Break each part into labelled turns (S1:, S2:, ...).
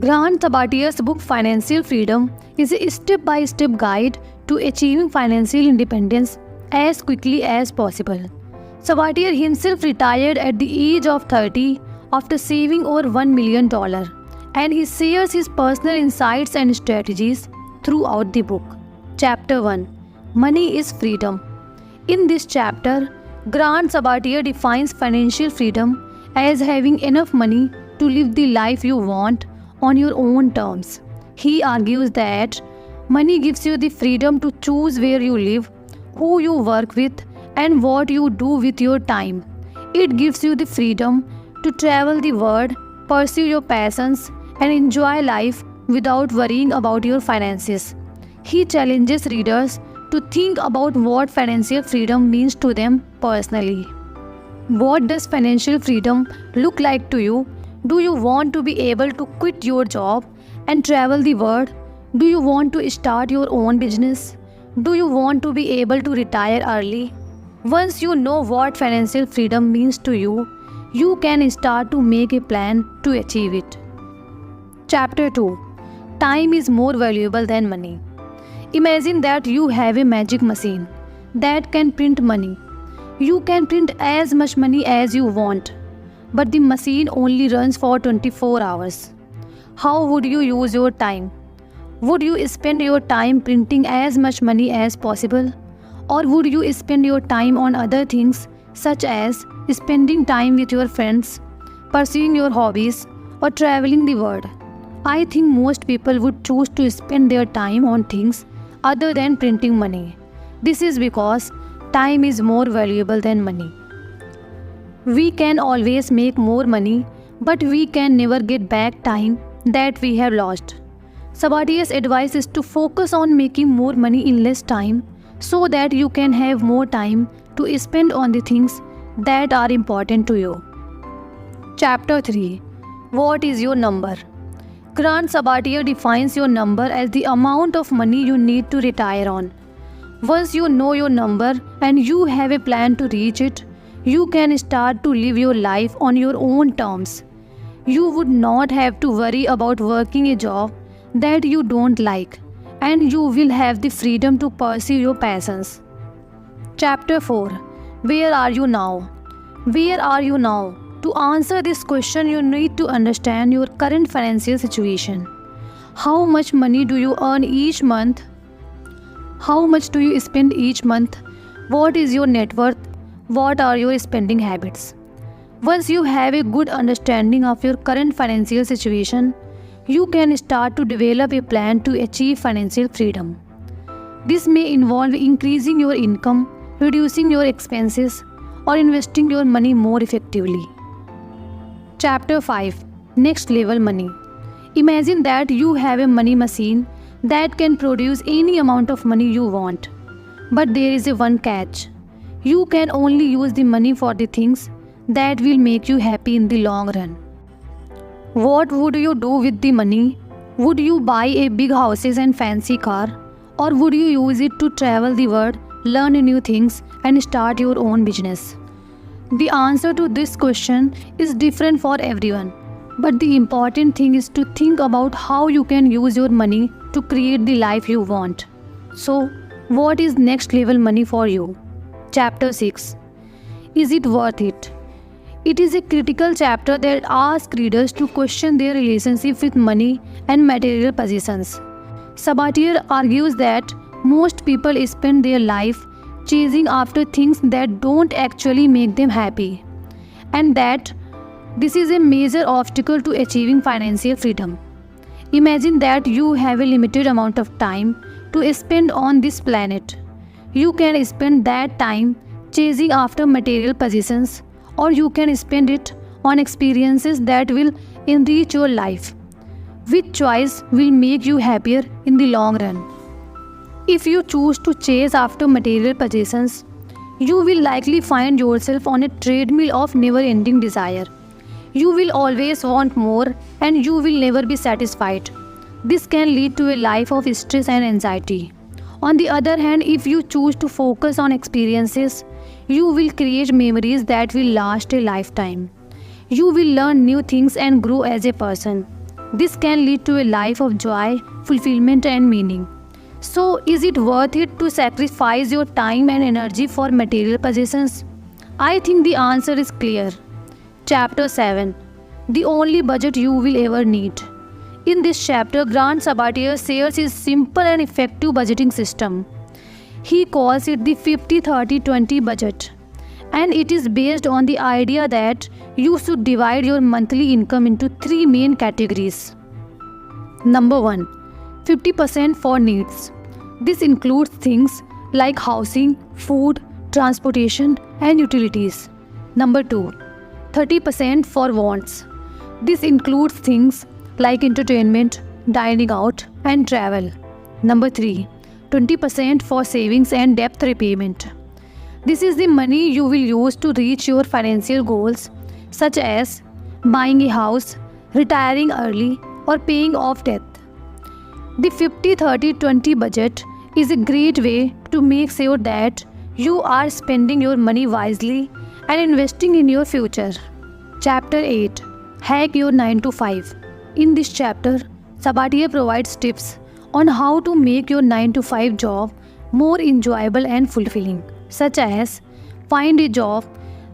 S1: Grant Sabatier's book Financial Freedom is a step-by-step guide to achieving financial independence as quickly as possible. Sabatier himself retired at the age of 30 after saving over $1 million, and he shares his personal insights and strategies throughout the book. Chapter 1. Money is Freedom. In this chapter, Grant Sabatier defines financial freedom as having enough money to live the life you want on your own terms. He argues that money gives you the freedom to choose where you live, who you work with, and what you do with your time. It gives you the freedom to travel the world, pursue your passions, and enjoy life without worrying about your finances. He challenges readers to think about what financial freedom means to them personally. What does financial freedom look like to you? Do you want to be able to quit your job and travel the world? Do you want to start your own business? Do you want to be able to retire early? Once you know what financial freedom means to you, you can start to make a plan to achieve it. Chapter 2. Time is more valuable than money. Imagine that you have a magic machine that can print money. You can print as much money as you want, but the machine only runs for 24 hours. How would you use your time? Would you spend your time printing as much money as possible? Or would you spend your time on other things such as spending time with your friends, pursuing your hobbies, or traveling the world? I think most people would choose to spend their time on things other than printing money. This is because time is more valuable than money. We can always make more money, but we can never get back time that we have lost. Sabatier's advice is to focus on making more money in less time so that you can have more time to spend on the things that are important to you. Chapter 3. What is your number? Grant Sabatier defines your number as the amount of money you need to retire on. Once you know your number and you have a plan to reach it, you can start to live your life on your own terms. You would not have to worry about working a job that you don't like, and you will have the freedom to pursue your passions. Chapter 4. Where are you now? Where are you now? To answer this question, you need to understand your current financial situation. How much money do you earn each month? How much do you spend each month? What is your net worth? What are your spending habits? Once you have a good understanding of your current financial situation, you can start to develop a plan to achieve financial freedom. This may involve increasing your income, reducing your expenses, or investing your money more effectively. Chapter 5. Next Level Money. Imagine that you have a money machine that can produce any amount of money you want. But there is one catch. You can only use the money for the things that will make you happy in the long run. What would you do with the money? Would you buy a big houses and fancy car? Or would you use it to travel the world, learn new things, and start your own business? The answer to this question is different for everyone, but the important thing is to think about how you can use your money to create the life you want. So, what is next level money for you? Chapter 6. Is it worth it? It is a critical chapter that asks readers to question their relationship with money and material possessions. Sabatier argues that most people spend their life chasing after things that don't actually make them happy, and that this is a major obstacle to achieving financial freedom. Imagine that you have a limited amount of time to spend on this planet. You can spend that time chasing after material possessions, or you can spend it on experiences that will enrich your life. Which choice will make you happier in the long run? If you choose to chase after material possessions, you will likely find yourself on a treadmill of never-ending desire. You will always want more and you will never be satisfied. This can lead to a life of stress and anxiety. On the other hand, if you choose to focus on experiences, you will create memories that will last a lifetime. You will learn new things and grow as a person. This can lead to a life of joy, fulfillment, and meaning. So, is it worth it to sacrifice your time and energy for material possessions? I think the answer is clear. Chapter 7. The only budget you will ever need. In this chapter, Grant Sabatier shares his simple and effective budgeting system. He calls it the 50-30-20 budget, and it is based on the idea that you should divide your monthly income into three main categories. Number 1. 50% for needs. This includes things like housing, food, transportation, and utilities. Number 2. 30% for wants. This includes things like entertainment, dining out, and travel. Number 3. 20% for savings and debt repayment. This is the money you will use to reach your financial goals, such as buying a house, retiring early, or paying off debt. The 50-30-20 budget is a great way to make sure that you are spending your money wisely and investing in your future. Chapter 8. Hack your 9 to 5. In this chapter, Sabatier provides tips on how to make your 9 to 5 job more enjoyable and fulfilling, such as find a job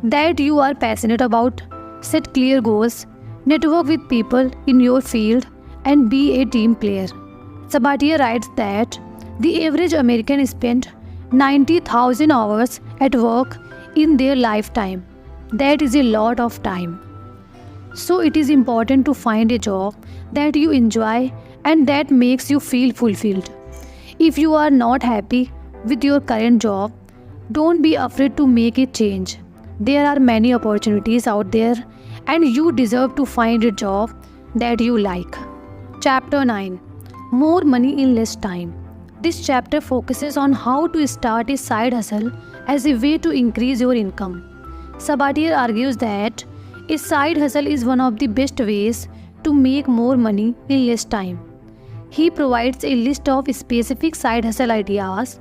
S1: that you are passionate about, set clear goals, network with people in your field, and be a team player. Sabatier writes that the average American spends 90,000 hours at work in their lifetime. That is a lot of time. So it is important to find a job that you enjoy and that makes you feel fulfilled. If you are not happy with your current job, don't be afraid to make a change. There are many opportunities out there and you deserve to find a job that you like. Chapter 9. More money in less time. This chapter focuses on how to start a side hustle as a way to increase your income. Sabatier argues that a side hustle is one of the best ways to make more money in less time. He provides a list of specific side hustle ideas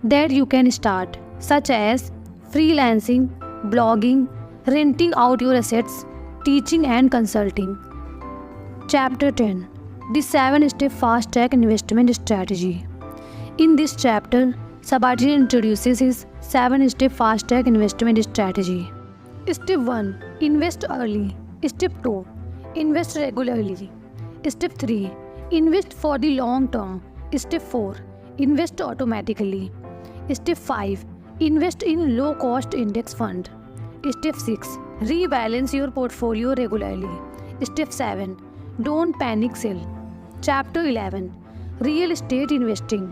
S1: that you can start, such as freelancing, blogging, renting out your assets, teaching and consulting. Chapter 10. The 7-step fast-track investment strategy. In this chapter, Sabatier introduces his 7-step fast-track investment strategy. Step 1. Invest early. Step 2. Invest regularly. Step 3. Invest for the long term. Step 4. Invest automatically. Step 5. Invest in low-cost index fund. Step 6. Rebalance your portfolio regularly. Step 7. Don't panic sell. Chapter 11. Real estate investing.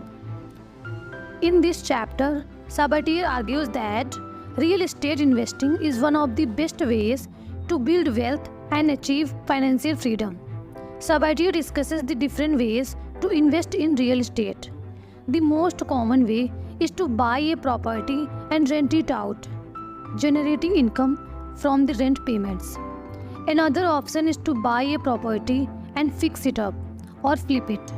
S1: In this chapter, Sabatier argues that real estate investing is one of the best ways to build wealth and achieve financial freedom. Sabatier discusses the different ways to invest in real estate. The most common way is to buy a property and rent it out, generating income from the rent payments. Another option is to buy a property and fix it up or flip it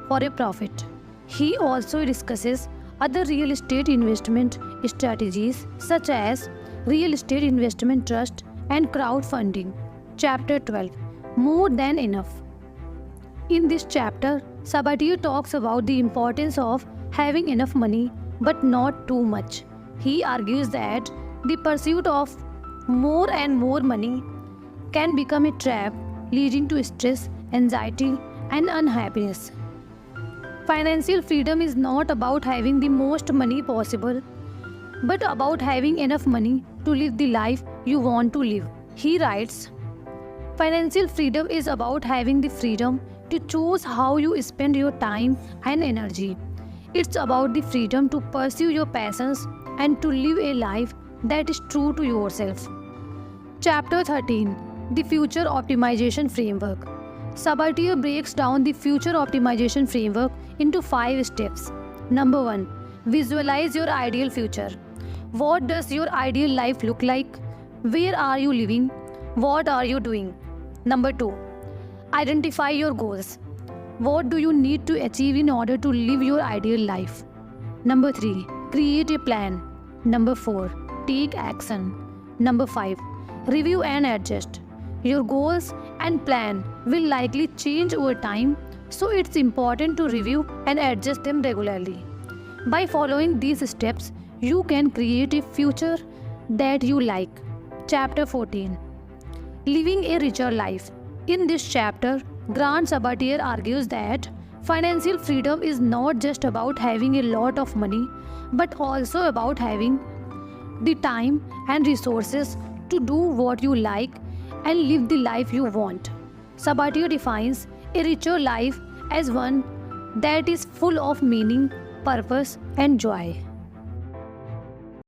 S1: for a profit. He also discusses other real estate investment strategies such as real estate investment trust and crowdfunding. Chapter 12. More than enough. In this chapter, Sabatier talks about the importance of having enough money but not too much. He argues that the pursuit of more and more money can become a trap, leading to stress, anxiety, and unhappiness. Financial freedom is not about having the most money possible, but about having enough money to live the life you want to live. He writes, financial freedom is about having the freedom to choose how you spend your time and energy. It's about the freedom to pursue your passions and to live a life that is true to yourself. Chapter 13. The Future Optimization Framework. Sabatier breaks down the future optimization framework into 5 steps. Number 1. Visualize your ideal future. What does your ideal life look like? Where are you living? What are you doing? Number 2. Identify your goals. What do you need to achieve in order to live your ideal life? Number 3. Create a plan. Number 4. Take action. Number 5. Review and adjust. Your goals and plan will likely change over time, so it's important to review and adjust them regularly. By following these steps, you can create a future that you like. Chapter 14. Living a richer life. In this chapter, Grant Sabatier argues that financial freedom is not just about having a lot of money, but also about having the time and resources to do what you like and live the life you want. Sabatier defines a richer life as one that is full of meaning, purpose, and joy.